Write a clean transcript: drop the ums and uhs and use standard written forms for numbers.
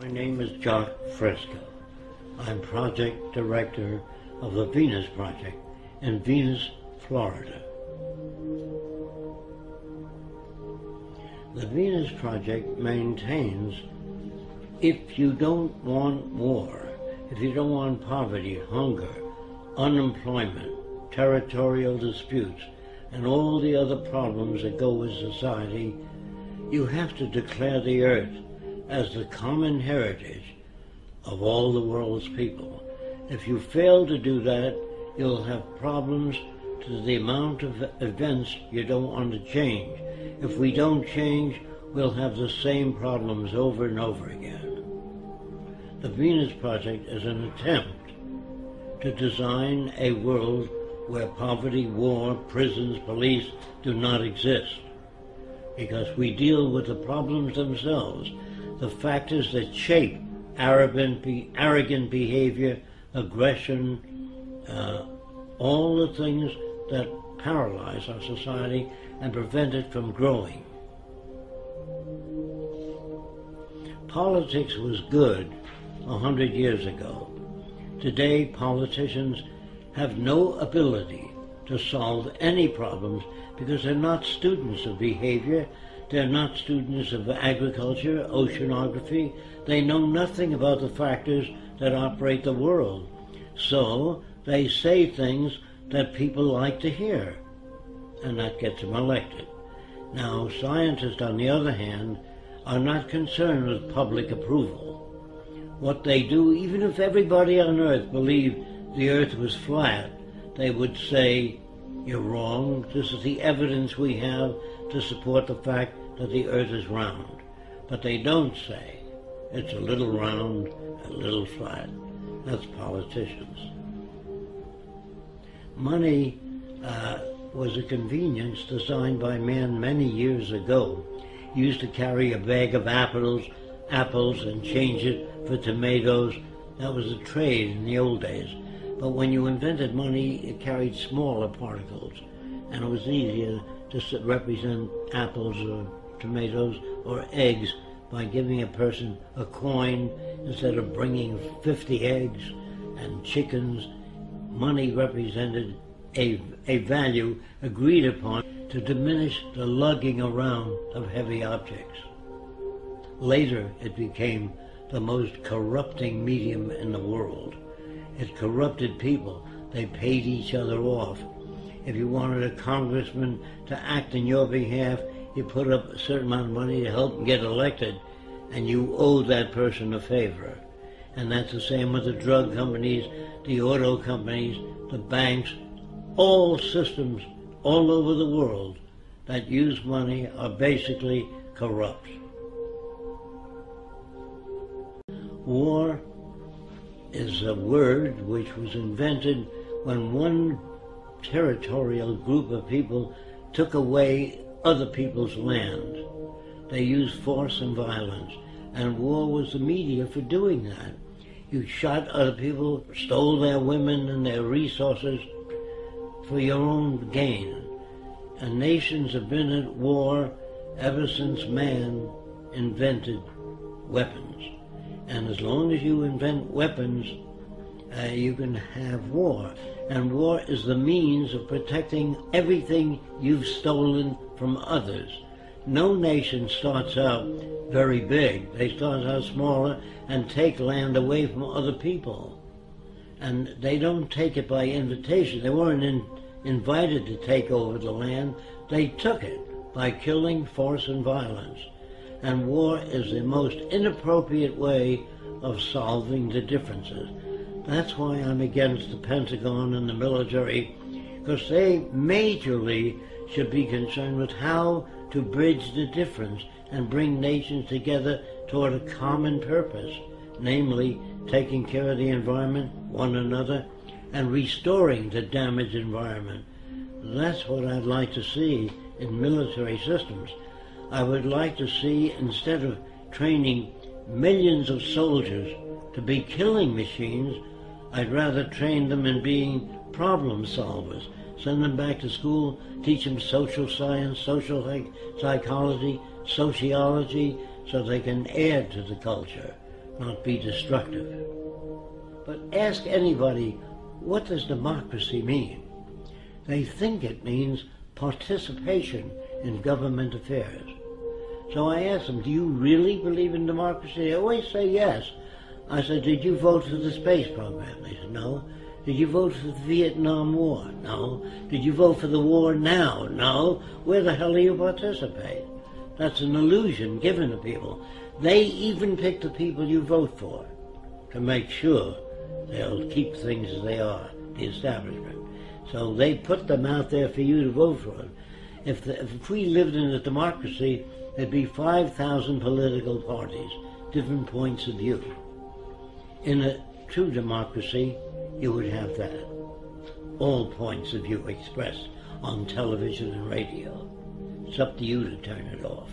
My name is Jacque Fresco. I'm project director of the Venus Project in Venus, Florida. The Venus Project maintains if you don't want war, if you don't want poverty, hunger, unemployment, territorial disputes, and all the other problems that go with society, you have to declare the earth as the common heritage of all the world's people. If you fail to do that, you'll have problems to the amount of events you don't want to change. If we don't change, we'll have the same problems over and over again. The Venus Project is an attempt to design a world where poverty, war, prisons, police do not exist, because we deal with the problems themselves, the factors that shape arrogant behavior, aggression, all the things that paralyze our society and prevent it from growing. Politics was good 100 years ago. Today, politicians have no ability to solve any problems because they're not students of behavior, they're not students of agriculture, oceanography. They know nothing about the factors that operate the world. So they say things that people like to hear, and that gets them elected. Now, scientists, on the other hand, are not concerned with public approval. What they do, even if everybody on Earth believed the Earth was flat, they would say, "You're wrong. This is the evidence we have to support the fact that the Earth is round." But they don't say it's a little round, a little flat. That's politicians. Money was a convenience designed by man many years ago. You used to carry a bag of apples and change it for tomatoes. That was a trade in the old days. But when you invented money, it carried smaller particles, and it was easier to represent apples or tomatoes or eggs by giving a person a coin instead of bringing 50 eggs and chickens. Money represented a value agreed upon to diminish the lugging around of heavy objects. Later, it became the most corrupting medium in the world. It corrupted people. They paid each other off. If you wanted a congressman to act in your behalf, you put up a certain amount of money to help him get elected, and you owe that person a favor. And that's the same with the drug companies, the auto companies, the banks. All systems all over the world that use money are basically corrupt. War is a word which was invented when one territorial group of people took away other people's land. They used force and violence, and war was the media for doing that. You shot other people, stole their women and their resources for your own gain. And nations have been at war ever since man invented weapons. And as long as you invent weapons, you can have war. And war is the means of protecting everything you've stolen from others. No nation starts out very big. They start out smaller and take land away from other people. And they don't take it by invitation. They weren't invited to take over the land. They took it by killing, force, and violence. And war is the most inappropriate way of solving the differences. That's why I'm against the Pentagon and the military, because they majorly should be concerned with how to bridge the difference and bring nations together toward a common purpose, namely taking care of the environment, one another, and restoring the damaged environment. That's what I'd like to see in military systems. I would like to see, instead of training millions of soldiers to be killing machines, I'd rather train them in being problem solvers. Send them back to school, teach them social science, social psychology, sociology, so they can add to the culture, not be destructive. But ask anybody, what does democracy mean? They think it means participation in government affairs. So I asked them, do you really believe in democracy? They always say yes. I said, did you vote for the space program? They said, no. Did you vote for the Vietnam War? No. Did you vote for the war now? No. Where the hell do you participate? That's an illusion given to people. They even pick the people you vote for to make sure they'll keep things as they are, the establishment. So they put them out there for you to vote for them. If we lived in a democracy, there'd be 5,000 political parties, different points of view. In a true democracy, you would have that. All points of view expressed on television and radio. It's up to you to turn it off.